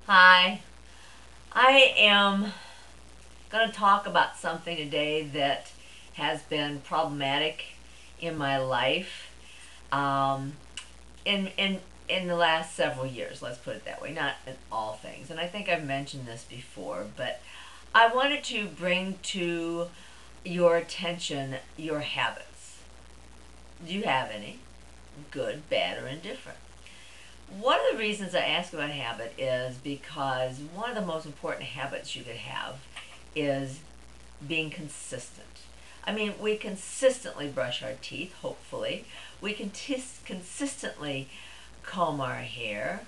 Hi, I am going to talk about something today that has been problematic in my life um, in, in, in the last several years, let's put it that way, not in all things. And I think I've mentioned this before, but I wanted to bring to your attention your habits. Do you have any? Good, bad, or indifferent? One of the reasons I ask about habit is because one of the most important habits you could have is being consistent. I mean, we consistently brush our teeth, hopefully. We can consistently comb our hair.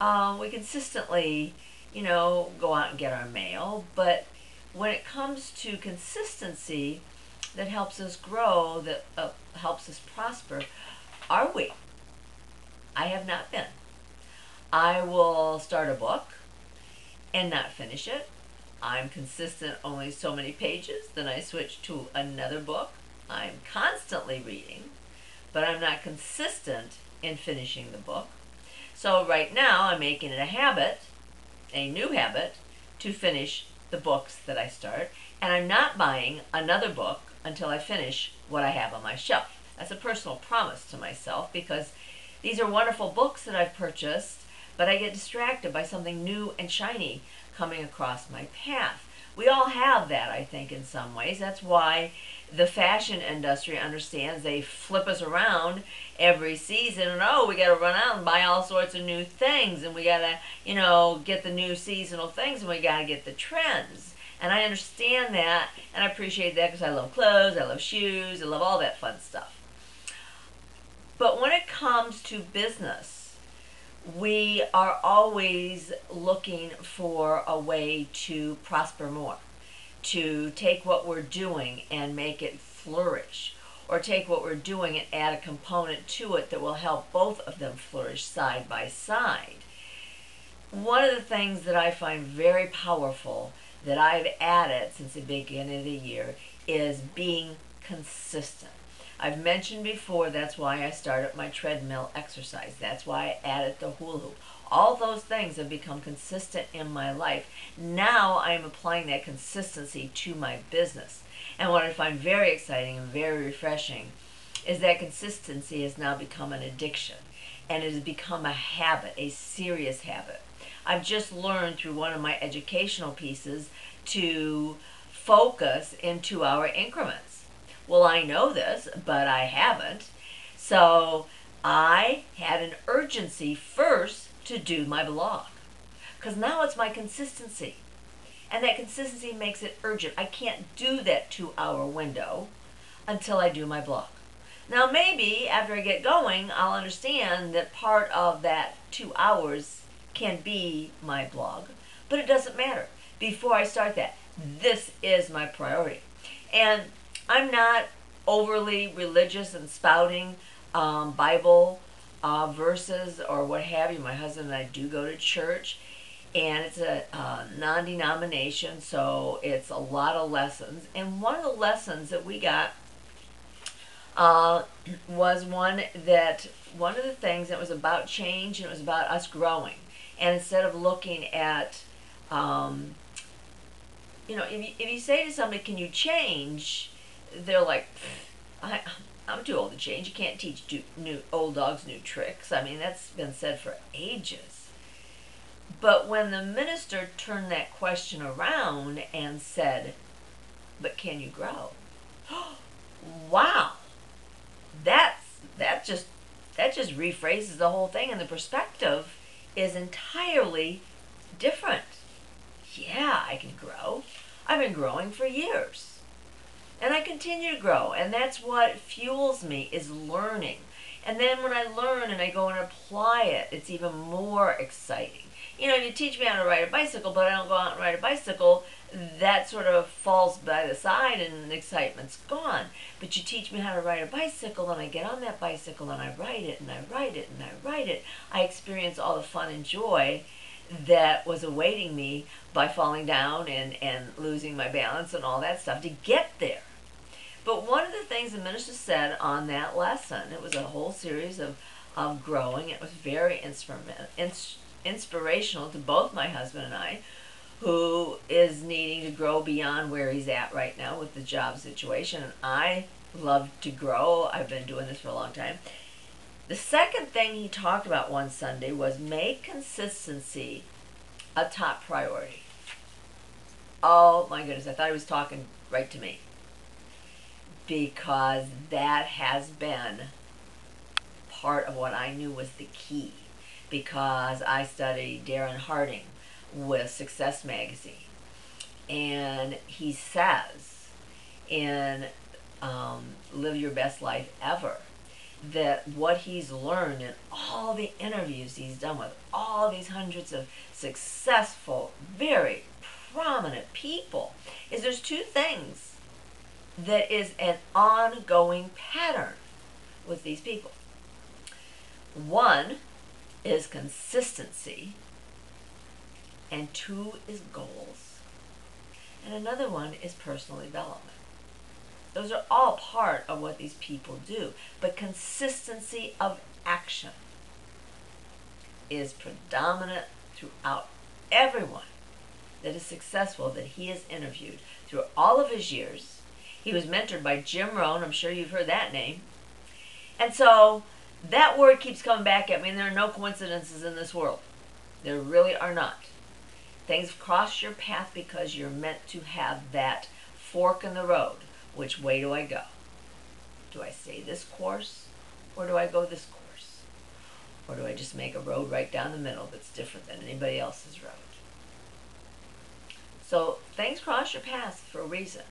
We consistently, go out and get our mail. But when it comes to consistency that helps us grow, that helps us prosper, are we? I have not been. I will start a book and not finish it. I'm consistent only so many pages, then I switch to another book. I'm constantly reading, but I'm not consistent in finishing the book. So right now I'm making it a habit, a new habit, to finish the books that I start, and I'm not buying another book until I finish what I have on my shelf. That's a personal promise to myself because these are wonderful books that I've purchased, but I get distracted by something new and shiny coming across my path. We all have that, I think, in some ways. That's why the fashion industry understands they flip us around every season and we got to run out and buy all sorts of new things and we got to, get the new seasonal things and we got to get the trends. And I understand that and I appreciate that because I love clothes, I love shoes, I love all that fun stuff. But when it comes to business, we are always looking for a way to prosper more, to take what we're doing and make it flourish, or take what we're doing and add a component to it that will help both of them flourish side by side. One of the things that I find very powerful that I've added since the beginning of the year is being consistent. I've mentioned before that's why I started my treadmill exercise. That's why I added the hula hoop. All those things have become consistent in my life. Now I'm applying that consistency to my business. And what I find very exciting and very refreshing is that consistency has now become an addiction. And it has become a habit, a serious habit. I've just learned through one of my educational pieces to focus in 2 hour increments. Well, I know this, but I haven't. So I had an urgency first to do my blog. Because now it's my consistency. And that consistency makes it urgent. I can't do that 2 hour window until I do my blog. Now, maybe after I get going, I'll understand that part of that 2 hours can be my blog. But it doesn't matter. Before I start that, this is my priority. And I'm not overly religious and spouting Bible verses or what have you. My husband and I do go to church, and it's a non-denomination, so it's a lot of lessons. And one of the lessons that we got was one of the things that was about change, and it was about us growing. And instead of looking at if you say to somebody, can you change? They're like, I'm too old to change. You can't teach old dogs new tricks. I mean, that's been said for ages. But when the minister turned that question around and said, but can you grow? Wow. That just rephrases the whole thing, and the perspective is entirely different. Yeah, I can grow. I've been growing for years. And I continue to grow. And that's what fuels me, is learning. And then when I learn and I go and apply it, it's even more exciting. You teach me how to ride a bicycle, but I don't go out and ride a bicycle. That sort of falls by the side and the excitement's gone. But you teach me how to ride a bicycle, and I get on that bicycle and I ride it and I ride it and I ride it. I experience all the fun and joy that was awaiting me by falling down and losing my balance and all that stuff to get there. But one of the things the minister said on that lesson, it was a whole series of growing. It was very inspirational to both my husband and I, who is needing to grow beyond where he's at right now with the job situation. And I love to grow. I've been doing this for a long time. The second thing he talked about one Sunday was make consistency a top priority. Oh my goodness, I thought he was talking right to me, because that has been part of what I knew was the key, because I studied Darren Harding with Success Magazine, and he says in Live Your Best Life Ever that what he's learned in all the interviews he's done with all these hundreds of successful, very prominent people is there's two things that is an ongoing pattern with these people. One is consistency, and two is goals, and another one is personal development. Those are all part of what these people do, but consistency of action is predominant throughout everyone that is successful that he has interviewed through all of his years. He was mentored by Jim Rohn. I'm sure you've heard that name. And so that word keeps coming back at me, and there are no coincidences in this world. There really are not. Things cross your path because you're meant to have that fork in the road. Which way do I go? Do I stay this course, or do I go this course? Or do I just make a road right down the middle that's different than anybody else's road? So things cross your path for a reason.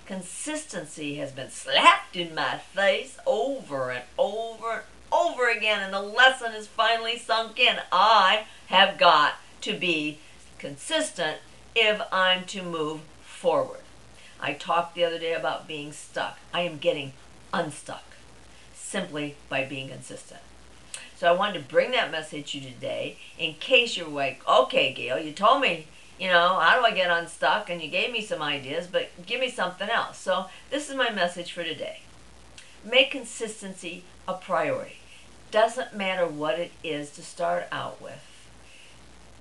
Consistency has been slapped in my face over and over and over again, and the lesson is finally sunk in. I have got to be consistent if I'm to move forward. I talked the other day about being stuck. I am getting unstuck simply by being consistent. So I wanted to bring that message to you today in case you're like, okay, Gail, you told me, how do I get unstuck? And you gave me some ideas, but give me something else. So this is my message for today. Make consistency a priority. Doesn't matter what it is to start out with.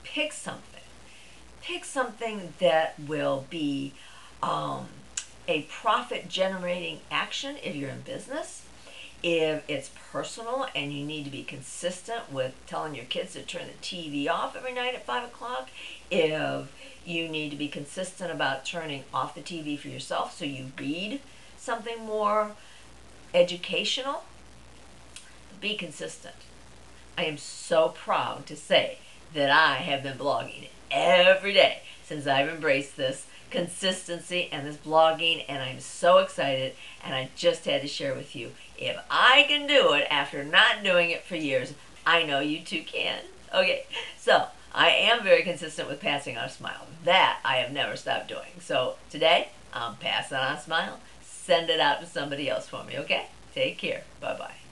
Pick something. Pick something that will be a profit-generating action if you're in business. If it's personal and you need to be consistent with telling your kids to turn the TV off every night at 5 o'clock, if you need to be consistent about turning off the TV for yourself so you read something more educational, be consistent. I am so proud to say that I have been blogging every day since I've embraced this consistency and this blogging, and I'm so excited, and I just had to share with you. If I can do it after not doing it for years, I know you too can. Okay, so I am very consistent with passing on a smile. That I have never stopped doing. So today, I'm passing on a smile. Send it out to somebody else for me, okay? Take care. Bye-bye.